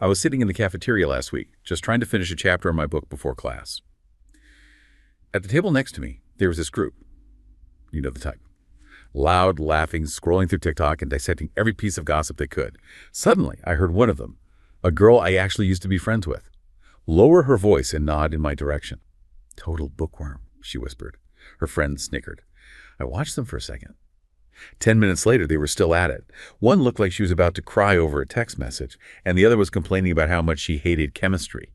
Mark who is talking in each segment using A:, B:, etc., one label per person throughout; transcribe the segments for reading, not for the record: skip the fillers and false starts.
A: I was sitting in the cafeteria last week, just trying to finish a chapter of my book before class. At the table next to me, there was this group. You know the type. Loud, laughing, scrolling through TikTok and dissecting every piece of gossip they could. Suddenly, I heard one of them, a girl I actually used to be friends with, lower her voice and nod in my direction. "Total bookworm," she whispered. Her friend snickered. I watched them for a second. 10 minutes later, they were still at it. One looked like she was about to cry over a text message, and the other was complaining about how much she hated chemistry.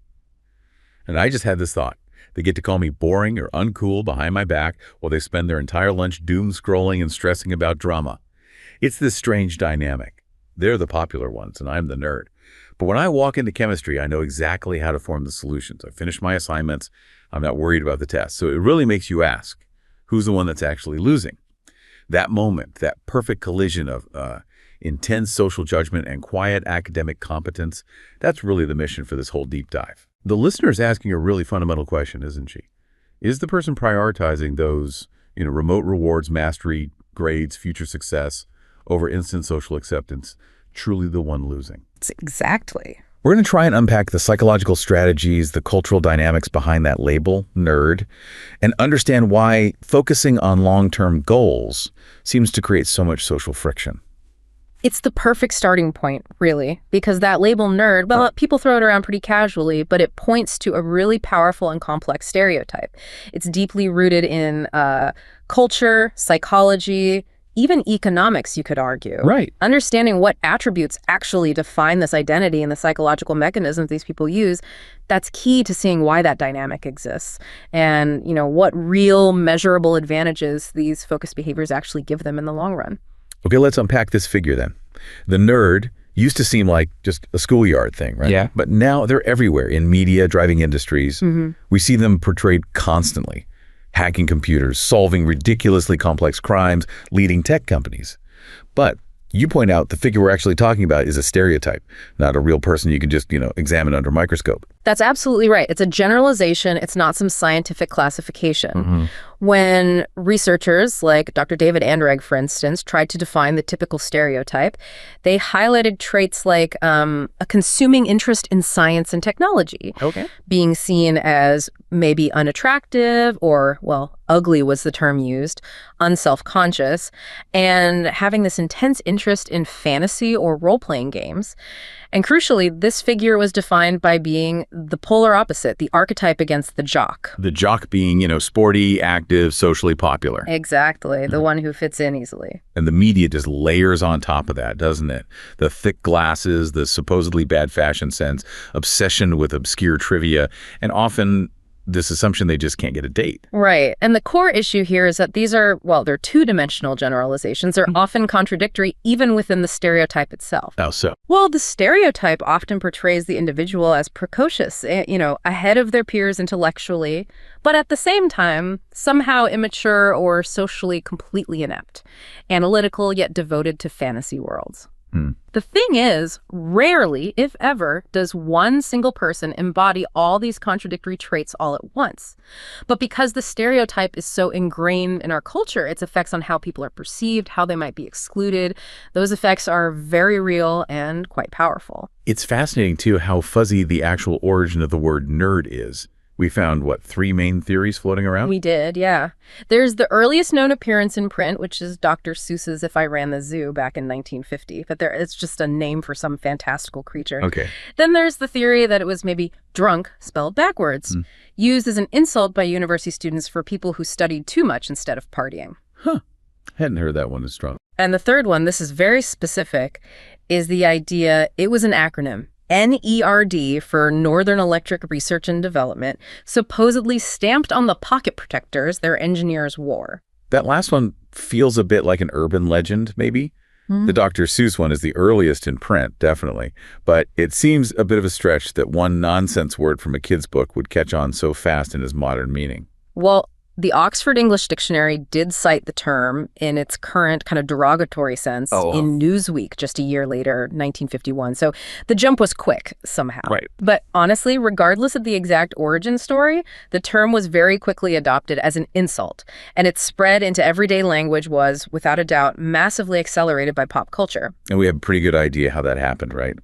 A: And I just had this thought. They get to call me boring or uncool behind my back while they spend their entire lunch doom-scrolling and stressing about drama. It's this strange dynamic. They're the popular ones, and I'm the nerd. But when I walk into chemistry, I know exactly how to form the solutions. I finish my assignments. I'm not worried about the test. So it really makes you ask, who's the one that's actually losing? That moment, that perfect collision of intense social judgment and quiet academic competence, that's really the mission for this whole deep dive. The listener is asking a really fundamental question, isn't she? Is the person prioritizing those, remote rewards, mastery, grades, future success over instant social acceptance truly the one losing?
B: Exactly.
A: We're going to try and unpack the psychological strategies, the cultural dynamics behind that label, nerd, and understand why focusing on long-term goals seems to create so much social friction.
B: It's the perfect starting point, really, because that label nerd, well, people throw it around pretty casually, but it points to a really powerful and complex stereotype. It's deeply rooted in culture, psychology, even economics, you could argue.
A: Right.
B: Understanding what attributes actually define this identity and the psychological mechanisms these people use, that's key to seeing why that dynamic exists and, what real measurable advantages these focused behaviors actually give them in the long run.
A: Okay, let's unpack this figure then. The nerd used to seem like just a schoolyard thing, right?
C: Yeah.
A: But now they're everywhere in media, driving industries.
B: Mm-hmm.
A: We see them portrayed constantly. Hacking computers, solving ridiculously complex crimes, leading tech companies. But you point out the figure we're actually talking about is a stereotype, not a real person you can just, examine under a microscope.
B: That's absolutely right. It's a generalization. It's not some scientific classification.
A: Mm-hmm.
B: When researchers like Dr. David Anderegg, for instance, tried to define the typical stereotype, they highlighted traits like a consuming interest in science and technology, being seen as maybe unattractive or, well, ugly was the term used, unself-conscious, and having this intense interest in fantasy or role-playing games. And crucially, this figure was defined by being the polar opposite, the archetype against the jock.
A: The jock being, sporty, active, socially popular.
B: Exactly, the one who fits in easily.
A: And the media just layers on top of that, doesn't it? The thick glasses, the supposedly bad fashion sense, obsession with obscure trivia, and often this assumption they just can't get a date.
B: Right. And the core issue here is that these are, well, they're two-dimensional generalizations. They're often contradictory even within the stereotype itself.
A: How so?
B: Well, the stereotype often portrays the individual as precocious, ahead of their peers intellectually, but at the same time, somehow immature or socially completely inept, analytical yet devoted to fantasy worlds. The thing is, rarely, if ever, does one single person embody all these contradictory traits all at once. But because the stereotype is so ingrained in our culture, its effects on how people are perceived, how they might be excluded, those effects are very real and quite powerful.
A: It's fascinating, too, how fuzzy the actual origin of the word nerd is. We found, 3 main theories floating around?
B: We did, yeah. There's the earliest known appearance in print, which is Dr. Seuss's If I Ran the Zoo back in 1950. But it's just a name for some fantastical creature.
A: Okay.
B: Then there's the theory that it was maybe drunk, spelled backwards, used as an insult by university students for people who studied too much instead of partying.
A: Huh. Hadn't heard that one as strong.
B: And the third one, this is very specific, is the idea it was an acronym. NERD for Northern Electric Research and Development, supposedly stamped on the pocket protectors their engineers wore.
A: That last one feels a bit like an urban legend, maybe. The Dr. Seuss one is the earliest in print, definitely. But it seems a bit of a stretch that one nonsense word from a kid's book would catch on so fast in its modern meaning.
B: Well, the Oxford English Dictionary did cite the term in its current kind of derogatory sense in Newsweek just a year later, 1951. So the jump was quick somehow.
A: Right.
B: But honestly, regardless of the exact origin story, the term was very quickly adopted as an insult. And its spread into everyday language was, without a doubt, massively accelerated by pop culture.
A: And we have a pretty good idea how that happened, right?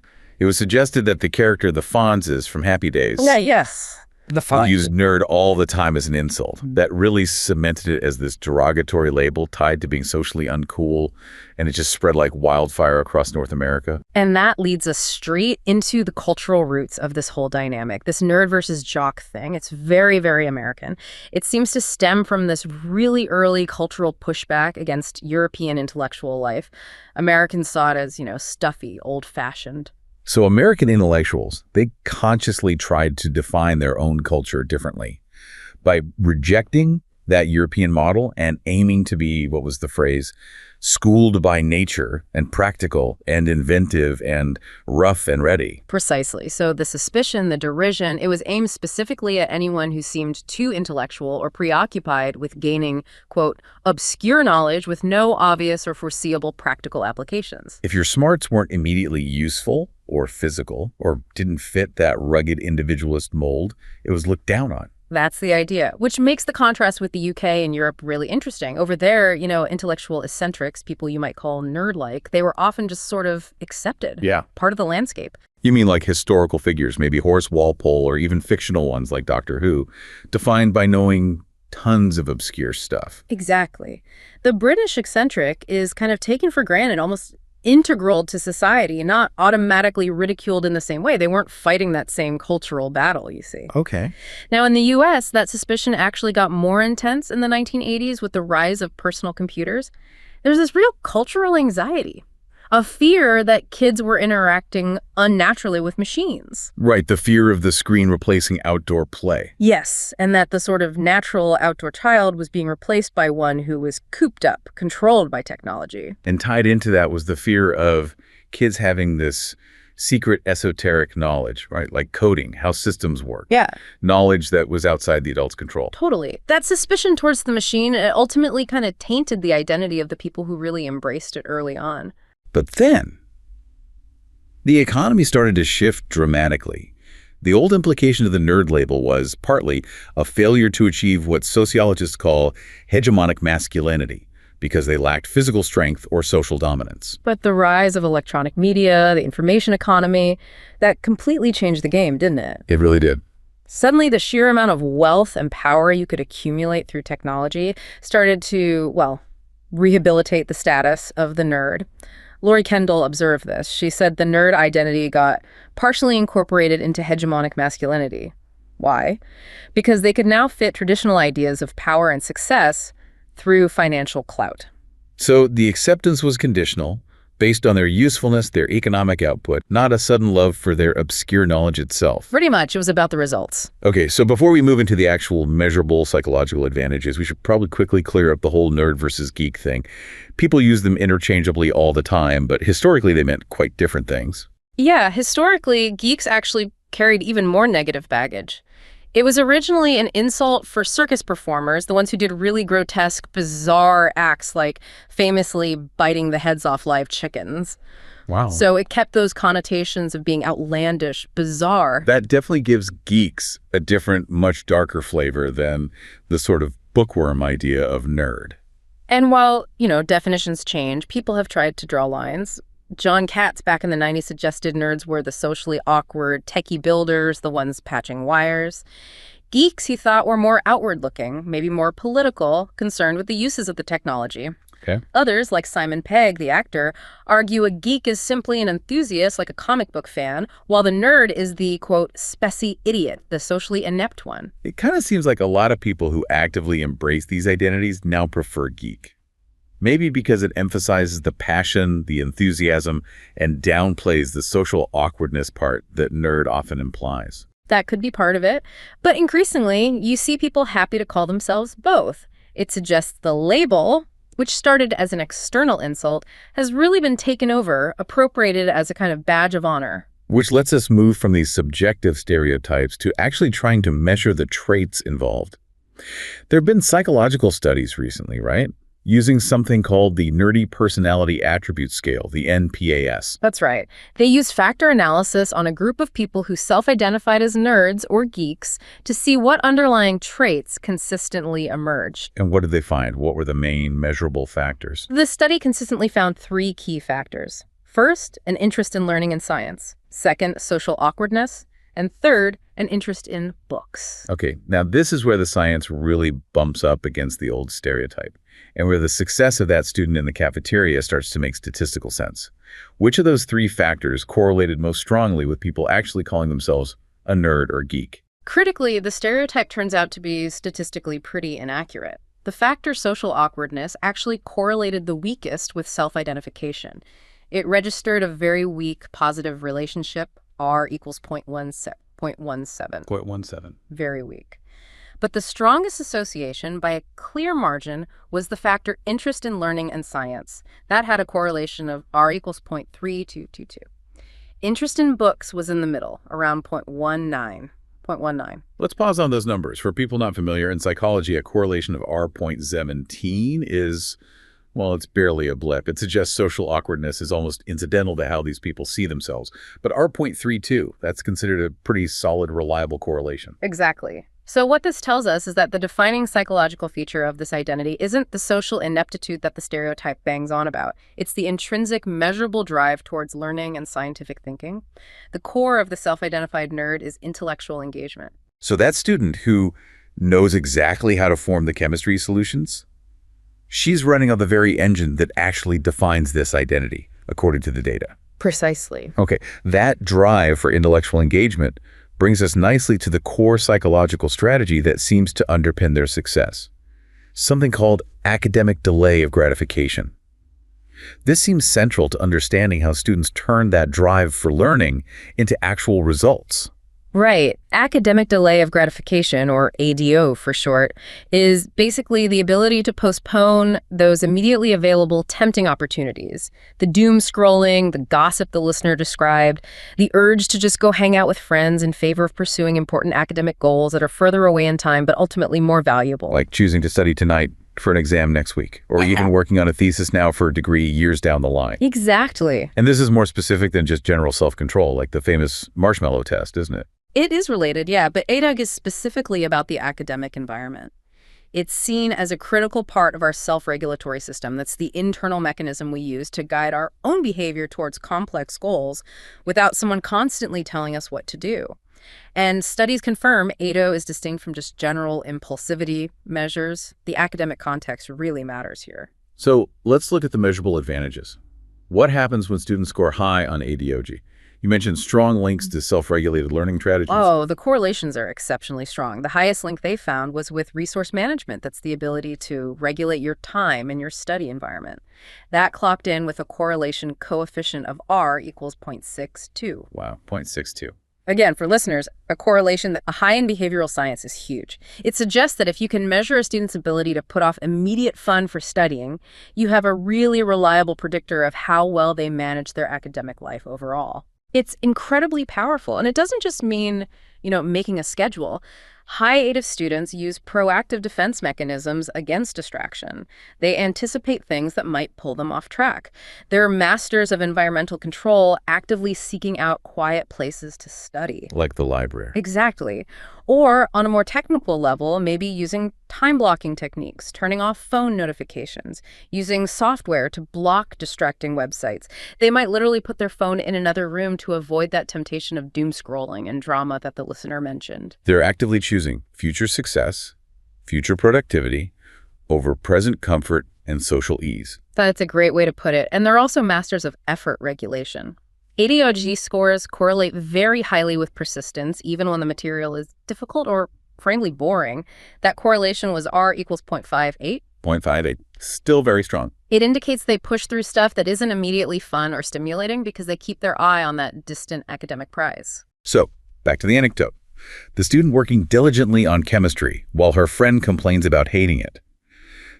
A: It was suggested that the character, the Fonzes from Happy Days,
B: Yeah, yes. The fun.
A: used nerd all the time as an insult. That really cemented it as this derogatory label tied to being socially uncool, and it just spread like wildfire across North America.
B: And that leads us straight into the cultural roots of this whole dynamic, this nerd versus jock thing. It's very, very American. It seems to stem from this really early cultural pushback against European intellectual life. Americans saw it as, stuffy, old-fashioned.
A: So American intellectuals, they consciously tried to define their own culture differently by rejecting that European model and aiming to be, what was the phrase, schooled by nature and practical and inventive and rough and ready.
B: Precisely. So the suspicion, the derision, it was aimed specifically at anyone who seemed too intellectual or preoccupied with gaining, quote, obscure knowledge with no obvious or foreseeable practical applications.
A: If your smarts weren't immediately useful or physical or didn't fit that rugged individualist mold, it was looked down on.
B: That's the idea, which makes the contrast with the UK and Europe really interesting. Over there, intellectual eccentrics, people you might call nerd-like, they were often just sort of accepted.
A: Yeah.
B: Part of the landscape.
A: You mean like historical figures, maybe Horace Walpole, or even fictional ones like Doctor Who, defined by knowing tons of obscure stuff.
B: Exactly. The British eccentric is kind of taken for granted, almost integral to society, not automatically ridiculed in the same way. They weren't fighting that same cultural battle, you see.
A: Okay.
B: Now, in the US, that suspicion actually got more intense in the 1980s with the rise of personal computers. There's this real cultural anxiety, a fear that kids were interacting unnaturally with machines.
A: Right, the fear of the screen replacing outdoor play.
B: Yes, and that the sort of natural outdoor child was being replaced by one who was cooped up, controlled by technology.
A: And tied into that was the fear of kids having this secret esoteric knowledge, right? Like coding, how systems work.
B: Yeah.
A: Knowledge that was outside the adult's control.
B: Totally. That suspicion towards the machine ultimately kind of tainted the identity of the people who really embraced it early on.
A: But then, the economy started to shift dramatically. The old implication of the nerd label was, partly, a failure to achieve what sociologists call hegemonic masculinity, because they lacked physical strength or social dominance.
B: But the rise of electronic media, the information economy, that completely changed the game, didn't it?
A: It really did.
B: Suddenly, the sheer amount of wealth and power you could accumulate through technology started to, rehabilitate the status of the nerd. Lori Kendall observed this. She said the nerd identity got partially incorporated into hegemonic masculinity. Why? Because they could now fit traditional ideas of power and success through financial clout.
A: So the acceptance was conditional, based on their usefulness, their economic output, not a sudden love for their obscure knowledge itself.
B: Pretty much, it was about the results.
A: Okay, so before we move into the actual measurable psychological advantages, we should probably quickly clear up the whole nerd versus geek thing. People use them interchangeably all the time, but historically they meant quite different things.
B: Yeah, historically, geeks actually carried even more negative baggage. It was originally an insult for circus performers, the ones who did really grotesque, bizarre acts like famously biting the heads off live chickens.
A: Wow.
B: So it kept those connotations of being outlandish, bizarre.
A: That definitely gives geeks a different, much darker flavor than the sort of bookworm idea of nerd.
B: And while, definitions change, people have tried to draw lines. John Katz back in the 90s suggested nerds were the socially awkward techie builders, the ones patching wires. Geeks, he thought, were more outward-looking, maybe more political, concerned with the uses of the technology.
A: Okay.
B: Others, like Simon Pegg, the actor, argue a geek is simply an enthusiast, like a comic book fan, while the nerd is the, quote, specie idiot, the socially inept one.
A: It kind of seems like a lot of people who actively embrace these identities now prefer geek. Maybe because it emphasizes the passion, the enthusiasm, and downplays the social awkwardness part that nerd often implies.
B: That could be part of it. But increasingly, you see people happy to call themselves both. It suggests the label, which started as an external insult, has really been taken over, appropriated as a kind of badge of honor.
A: Which lets us move from these subjective stereotypes to actually trying to measure the traits involved. There have been psychological studies recently, right? Using something called the Nerdy Personality Attribute Scale, the NPAS.
B: That's right. They used factor analysis on a group of people who self-identified as nerds or geeks to see what underlying traits consistently emerged.
A: And what did they find? What were the main measurable factors?
B: The study consistently found 3 key factors. First, an interest in learning and science. Second, social awkwardness. And third, an interest in books.
A: Okay, now this is where the science really bumps up against the old stereotype, and where the success of that student in the cafeteria starts to make statistical sense. Which of those three factors correlated most strongly with people actually calling themselves a nerd or geek?
B: Critically, the stereotype turns out to be statistically pretty inaccurate. The factor social awkwardness actually correlated the weakest with self-identification. It registered a very weak positive relationship, R equals 0.17.
A: 0.17.
B: Very weak. But the strongest association, by a clear margin, was the factor interest in learning and science. That had a correlation of R equals 0.3222. Interest in books was in the middle, around 0.19.
A: Let's pause on those numbers. For people not familiar, in psychology, a correlation of R.17 is, well, it's barely a blip. It suggests social awkwardness is almost incidental to how these people see themselves. But R.32, that's considered a pretty solid, reliable correlation.
B: Exactly. So what this tells us is that the defining psychological feature of this identity isn't the social ineptitude that the stereotype bangs on about. It's the intrinsic, measurable drive towards learning and scientific thinking. The core of the self-identified nerd is intellectual engagement.
A: So that student who knows exactly how to form the chemistry solutions, she's running on the very engine that actually defines this identity, according to the data.
B: Precisely.
A: Okay, that drive for intellectual engagement brings us nicely to the core psychological strategy that seems to underpin their success, something called academic delay of gratification. This seems central to understanding how students turn that drive for learning into actual results.
B: Right. Academic delay of gratification, or ADO for short, is basically the ability to postpone those immediately available tempting opportunities. The doom scrolling, the gossip the listener described, the urge to just go hang out with friends in favor of pursuing important academic goals that are further away in time but ultimately more valuable.
A: Like choosing to study tonight for an exam next week, or even working on a thesis now for a degree years down the line.
B: Exactly.
A: And this is more specific than just general self-control, like the famous marshmallow test, isn't it?
B: It is related, yeah, but ADOG is specifically about the academic environment. It's seen as a critical part of our self-regulatory system. That's the internal mechanism we use to guide our own behavior towards complex goals without someone constantly telling us what to do. And studies confirm ADO is distinct from just general impulsivity measures. The academic context really matters here.
A: So let's look at the measurable advantages. What happens when students score high on ADOG? You mentioned strong links to self-regulated learning strategies.
B: Oh, the correlations are exceptionally strong. The highest link they found was with resource management. That's the ability to regulate your time in your study environment. That clocked in with a correlation coefficient of R equals 0.62.
A: Wow, 0.62.
B: Again, for listeners, a correlation that high in behavioral science is huge. It suggests that if you can measure a student's ability to put off immediate fun for studying, you have a really reliable predictor of how well they manage their academic life overall. It's incredibly powerful, and it doesn't just mean, making a schedule. High ADO students use proactive defense mechanisms against distraction. They anticipate things that might pull them off track. They're masters of environmental control, actively seeking out quiet places to study.
A: Like the library.
B: Exactly. Or on a more technical level, maybe using time blocking techniques, turning off phone notifications, using software to block distracting websites. They might literally put their phone in another room to avoid that temptation of doom scrolling and drama that the listener mentioned.
A: They're actively choosing future success, future productivity, over present comfort and social ease.
B: That's a great way to put it. And they're also masters of effort regulation. ADOG scores correlate very highly with persistence, even when the material is difficult or, frankly, boring. That correlation was R equals 0.58.
A: 0.58. Still very strong.
B: It indicates they push through stuff that isn't immediately fun or stimulating because they keep their eye on that distant academic prize.
A: So, back to the anecdote. The student working diligently on chemistry while her friend complains about hating it.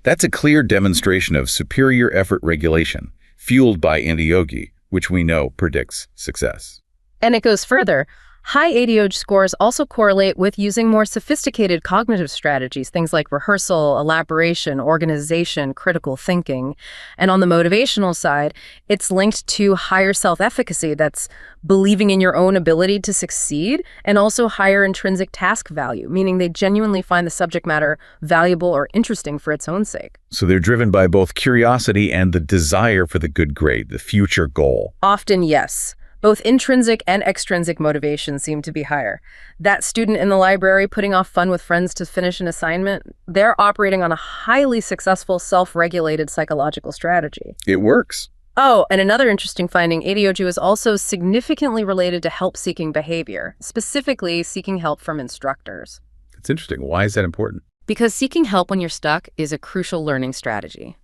A: That's a clear demonstration of superior effort regulation, fueled by ADOG, which we know predicts success.
B: And it goes further. High ADOG scores also correlate with using more sophisticated cognitive strategies, things like rehearsal, elaboration, organization, critical thinking. And on the motivational side, it's linked to higher self-efficacy, that's believing in your own ability to succeed, and also higher intrinsic task value, meaning they genuinely find the subject matter valuable or interesting for its own sake.
A: So they're driven by both curiosity and the desire for the good grade, the future goal.
B: Often, yes. Both intrinsic and extrinsic motivations seem to be higher. That student in the library putting off fun with friends to finish an assignment, they're operating on a highly successful self-regulated psychological strategy.
A: It works.
B: Oh, and another interesting finding, ADOG is also significantly related to help-seeking behavior, specifically seeking help from instructors.
A: It's interesting. Why is that important?
B: Because seeking help when you're stuck is a crucial learning strategy.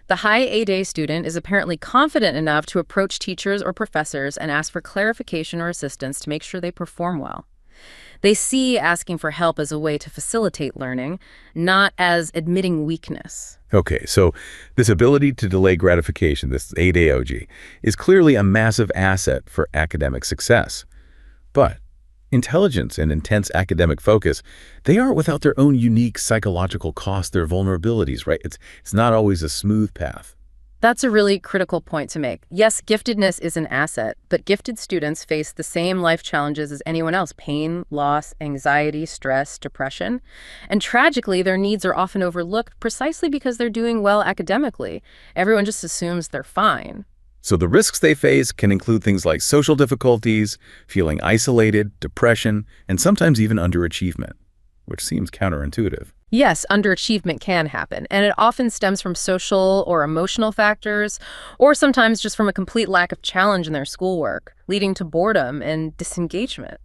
B: The high A-day student is apparently confident enough to approach teachers or professors and ask for clarification or assistance to make sure they perform well. They see asking for help as a way to facilitate learning, not as admitting weakness.
A: Okay, so this ability to delay gratification, this ADOG, is clearly a massive asset for academic success. But intelligence and intense academic focus, they aren't without their own unique psychological costs, their vulnerabilities, right? It's not always a smooth path.
B: That's a really critical point to make. Yes, giftedness is an asset, but gifted students face the same life challenges as anyone else: pain, loss, anxiety, stress, depression. And tragically, their needs are often overlooked precisely because they're doing well academically. Everyone just assumes they're fine.
A: So the risks they face can include things like social difficulties, feeling isolated, depression, and sometimes even underachievement, which seems counterintuitive.
B: Yes, underachievement can happen, and it often stems from social or emotional factors, or sometimes just from a complete lack of challenge in their schoolwork, leading to boredom and disengagement.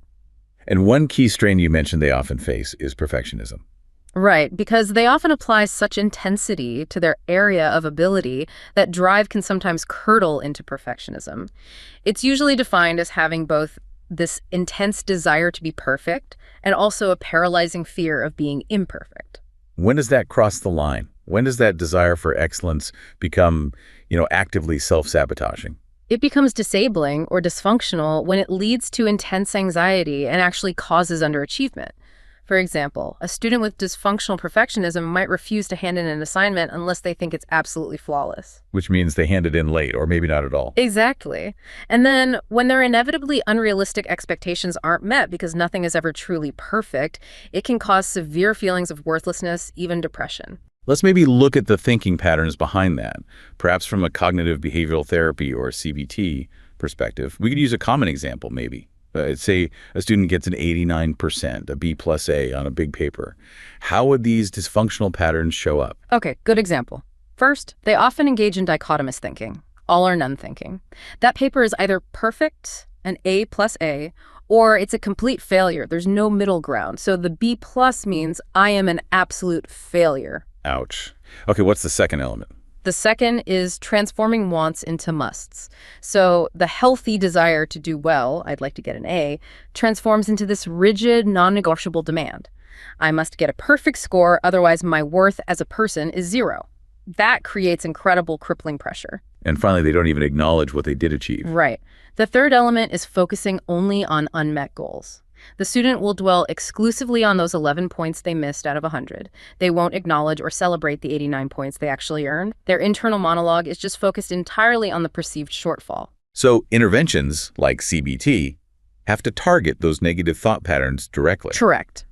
A: And one key strain you mentioned they often face is perfectionism.
B: Right, because they often apply such intensity to their area of ability that drive can sometimes curdle into perfectionism. It's usually defined as having both this intense desire to be perfect and also a paralyzing fear of being imperfect.
A: When does that cross the line? When does that desire for excellence become, actively self-sabotaging?
B: It becomes disabling or dysfunctional when it leads to intense anxiety and actually causes underachievement. For example, a student with dysfunctional perfectionism might refuse to hand in an assignment unless they think it's absolutely flawless.
A: Which means they hand it in late, or maybe not at all.
B: Exactly. And then, when their inevitably unrealistic expectations aren't met because nothing is ever truly perfect, it can cause severe feelings of worthlessness, even depression.
A: Let's maybe look at the thinking patterns behind that, perhaps from a cognitive behavioral therapy or CBT perspective. We could use a common example, maybe. Say a student gets an 89%, a B plus A on a big paper. How would these dysfunctional patterns show up?
B: Okay, good example. First, they often engage in dichotomous thinking, all or none thinking. That paper is either perfect, an A plus A, or it's a complete failure. There's no middle ground. So the B plus means I am an absolute failure.
A: Ouch. Okay, what's the second element?
B: The second is transforming wants into musts. So the healthy desire to do well, I'd like to get an A, transforms into this rigid, non-negotiable demand. I must get a perfect score, otherwise my worth as a person is zero. That creates incredible crippling pressure.
A: And finally, they don't even acknowledge what they did achieve.
B: Right. The third element is focusing only on unmet goals. The student will dwell exclusively on those 11 points they missed out of 100. They won't acknowledge or celebrate the 89 points they actually earned. Their internal monologue is just focused entirely on the perceived shortfall.
A: So interventions, like CBT, have to target those negative thought patterns directly.
B: Correct.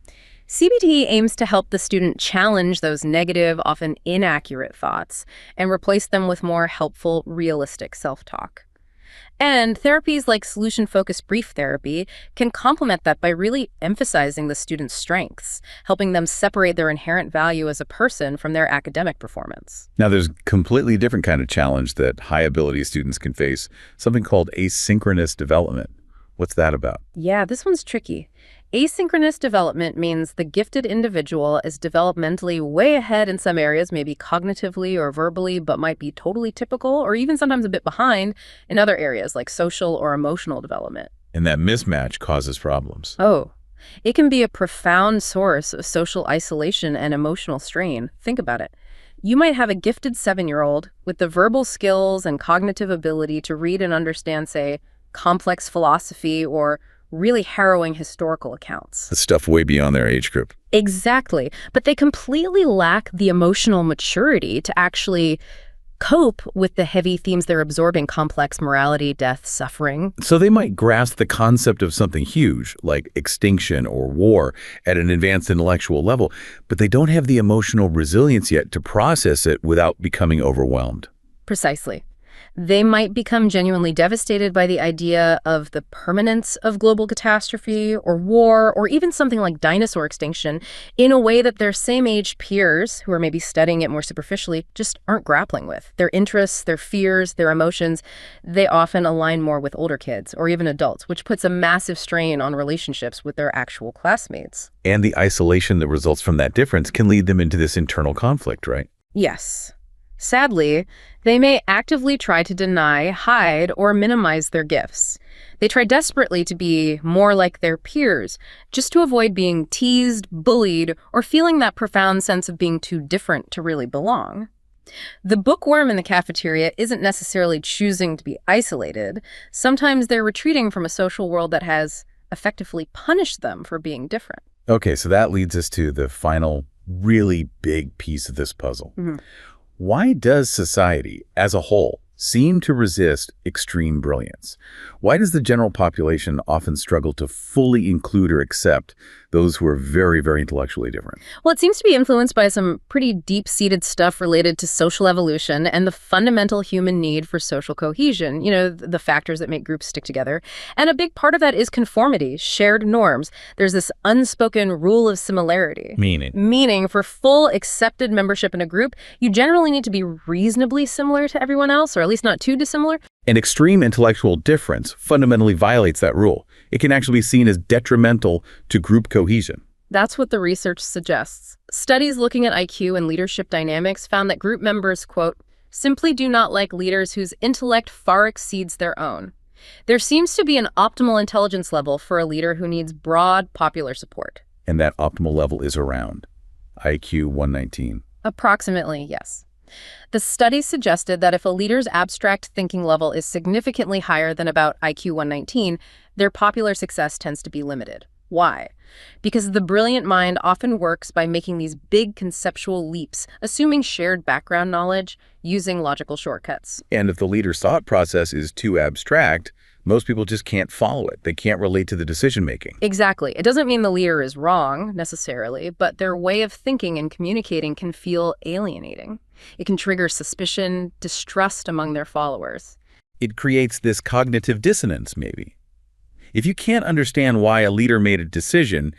B: CBT aims to help the student challenge those negative, often inaccurate thoughts and replace them with more helpful, realistic self-talk. And therapies like solution-focused brief therapy can complement that by really emphasizing the student's strengths, helping them separate their inherent value as a person from their academic performance.
A: Now, there's a completely different kind of challenge that high-ability students can face, something called asynchronous development. What's that about?
B: Yeah, this one's tricky. Asynchronous development means the gifted individual is developmentally way ahead in some areas, maybe cognitively or verbally, but might be totally typical or even sometimes a bit behind in other areas like social or emotional development.
A: And that mismatch causes problems.
B: Oh, it can be a profound source of social isolation and emotional strain. Think about it. You might have a gifted 7-year-old with the verbal skills and cognitive ability to read and understand, say, complex philosophy or really harrowing historical accounts.
A: The stuff way beyond their age group.
B: Exactly. But they completely lack the emotional maturity to actually cope with the heavy themes they're absorbing: complex morality, death, suffering.
A: So they might grasp the concept of something huge, like extinction or war, at an advanced intellectual level, but they don't have the emotional resilience yet to process it without becoming overwhelmed.
B: Precisely. They might become genuinely devastated by the idea of the permanence of global catastrophe or war or even something like dinosaur extinction in a way that their same-age peers, who are maybe studying it more superficially, just aren't grappling with. Their interests, their fears, their emotions, they often align more with older kids or even adults, which puts a massive strain on relationships with their actual classmates.
A: And the isolation that results from that difference can lead them into this internal conflict, right?
B: Yes. Sadly, they may actively try to deny, hide, or minimize their gifts. They try desperately to be more like their peers, just to avoid being teased, bullied, or feeling that profound sense of being too different to really belong. The bookworm in the cafeteria isn't necessarily choosing to be isolated. Sometimes they're retreating from a social world that has effectively punished them for being different.
A: Okay, so that leads us to the final really big piece of this puzzle. Why does society as a whole seem to resist extreme brilliance? Why does the general population often struggle to fully include or accept those who are very, very intellectually different?
B: Well, it seems to be influenced by some pretty deep-seated stuff related to social evolution and the fundamental human need for social cohesion, the factors that make groups stick together. And a big part of that is conformity, shared norms. There's this unspoken rule of similarity. Meaning for full accepted membership in a group, you generally need to be reasonably similar to everyone else, or at least not too dissimilar.
A: And extreme intellectual difference fundamentally violates that rule. It can actually be seen as detrimental to group cohesion.
B: That's what the research suggests. Studies looking at IQ and leadership dynamics found that group members, quote, simply do not like leaders whose intellect far exceeds their own. There seems to be an optimal intelligence level for a leader who needs broad popular support.
A: And that optimal level is around IQ 119.
B: Approximately, yes. The study suggested that if a leader's abstract thinking level is significantly higher than about IQ 119, their popular success tends to be limited. Why? Because the brilliant mind often works by making these big conceptual leaps, assuming shared background knowledge, using logical shortcuts.
A: And if the leader's thought process is too abstract, most people just can't follow it. They can't relate to the decision-making.
B: Exactly. It doesn't mean the leader is wrong, necessarily, but their way of thinking and communicating can feel alienating. It can trigger suspicion, distrust among their followers.
A: It creates this cognitive dissonance, maybe. If you can't understand why a leader made a decision,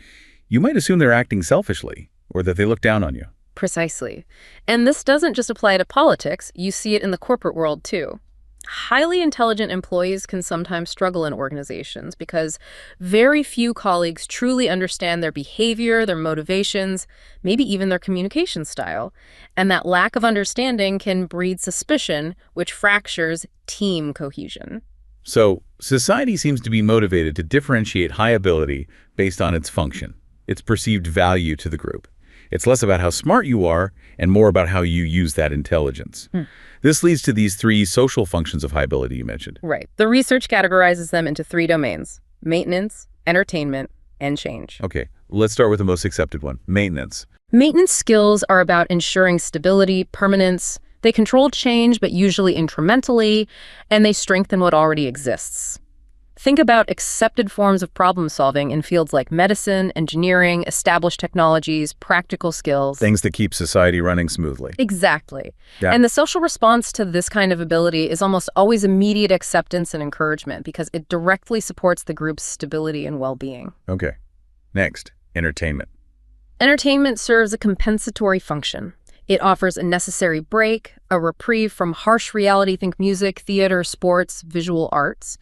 A: you might assume they're acting selfishly or that they look down on you.
B: Precisely. And this doesn't just apply to politics. You see it in the corporate world, too. Highly intelligent employees can sometimes struggle in organizations because very few colleagues truly understand their behavior, their motivations, maybe even their communication style. And that lack of understanding can breed suspicion, which fractures team cohesion.
A: So, society seems to be motivated to differentiate high ability based on its function, its perceived value to the group. It's less about how smart you are and more about how you use that intelligence. This leads to these three social functions of high ability you mentioned.
B: Right. The research categorizes them into three domains: maintenance, entertainment, and change.
A: Okay, let's start with the most accepted one, maintenance.
B: Maintenance skills are about ensuring stability, permanence. They control change, but usually incrementally, and they strengthen what already exists. Think about accepted forms of problem solving in fields like medicine, engineering, established technologies, practical skills.
A: Things that keep society running smoothly.
B: Exactly.
A: Yeah.
B: And the social response to this kind of ability is almost always immediate acceptance and encouragement because it directly supports the group's stability and well-being.
A: Okay. Next, entertainment.
B: Entertainment serves a compensatory function. It offers a necessary break, a reprieve from harsh reality, think music, theater, sports, visual arts.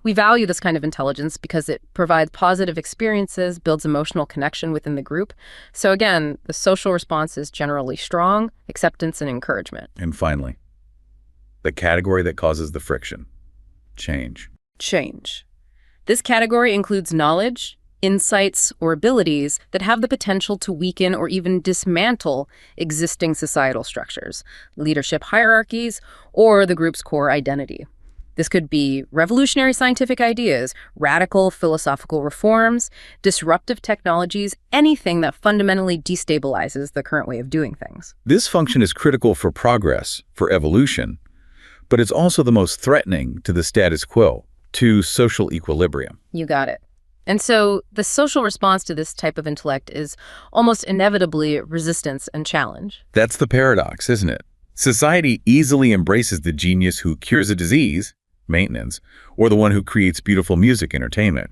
B: We value this kind of intelligence because it provides positive experiences, builds emotional connection within the group. So again, the social response is generally strong, acceptance and encouragement.
A: And finally, the category that causes the friction, change.
B: Change. This category includes knowledge, insights, or abilities that have the potential to weaken or even dismantle existing societal structures, leadership hierarchies, or the group's core identity. This could be revolutionary scientific ideas, radical philosophical reforms, disruptive technologies, anything that fundamentally destabilizes the current way of doing things.
A: This function is critical for progress, for evolution, but it's also the most threatening to the status quo, to social equilibrium.
B: You got it. And so the social response to this type of intellect is almost inevitably resistance and challenge.
A: That's the paradox, isn't it? Society easily embraces the genius who cures a disease, maintenance, or the one who creates beautiful music, entertainment.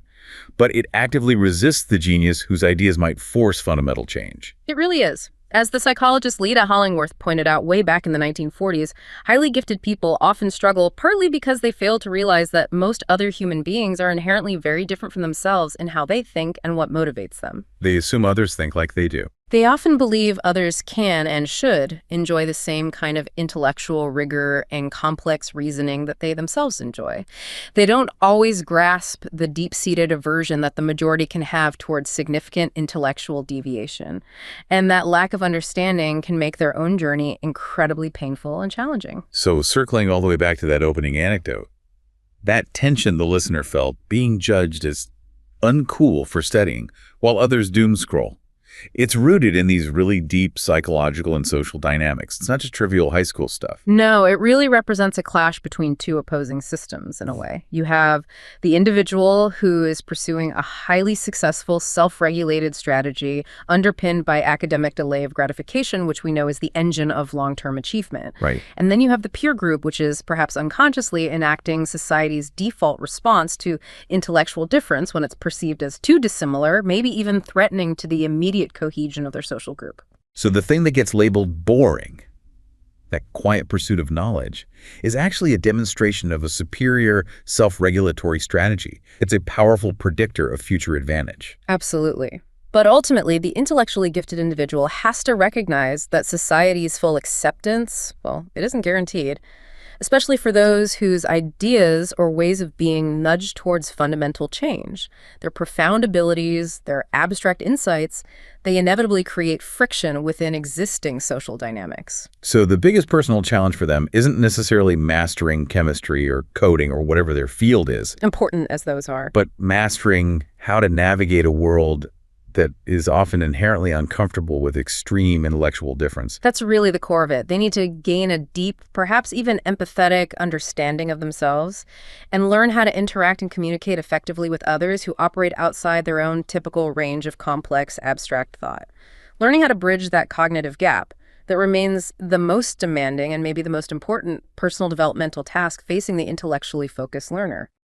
A: But it actively resists the genius whose ideas might force fundamental change.
B: It really is. As the psychologist Leda Hollingworth pointed out way back in the 1940s, highly gifted people often struggle partly because they fail to realize that most other human beings are inherently very different from themselves in how they think and what motivates them.
A: They assume others think like they do.
B: They often believe others can and should enjoy the same kind of intellectual rigor and complex reasoning that they themselves enjoy. They don't always grasp the deep-seated aversion that the majority can have towards significant intellectual deviation. And that lack of understanding can make their own journey incredibly painful and challenging.
A: So circling all the way back to that opening anecdote, that tension the listener felt being judged as uncool for studying while others doom scroll. It's rooted in these really deep psychological and social dynamics. It's not just trivial high school stuff.
B: No, it really represents a clash between two opposing systems in a way. You have the individual who is pursuing a highly successful, self-regulated strategy underpinned by academic delay of gratification, which we know is the engine of long-term achievement.
A: Right.
B: And then you have the peer group, which is perhaps unconsciously enacting society's default response to intellectual difference when it's perceived as too dissimilar, maybe even threatening to the immediate cohesion of their social group.
A: So the thing that gets labeled boring, that quiet pursuit of knowledge, is actually a demonstration of a superior self-regulatory strategy. It's a powerful predictor of future advantage.
B: Absolutely. But ultimately, the intellectually gifted individual has to recognize that society's full acceptance, well, it isn't guaranteed, especially for those whose ideas or ways of being nudge towards fundamental change. Their profound abilities, their abstract insights, they inevitably create friction within existing social dynamics.
A: So the biggest personal challenge for them isn't necessarily mastering chemistry or coding or whatever their field is,
B: Important as those are.
A: but mastering how to navigate a world that is often inherently uncomfortable with extreme intellectual difference.
B: That's really the core of it. They need to gain a deep, perhaps even empathetic understanding of themselves and learn how to interact and communicate effectively with others who operate outside their own typical range of complex, abstract thought. Learning how to bridge that cognitive gap that remains the most demanding and maybe the most important personal developmental task facing the intellectually focused learner.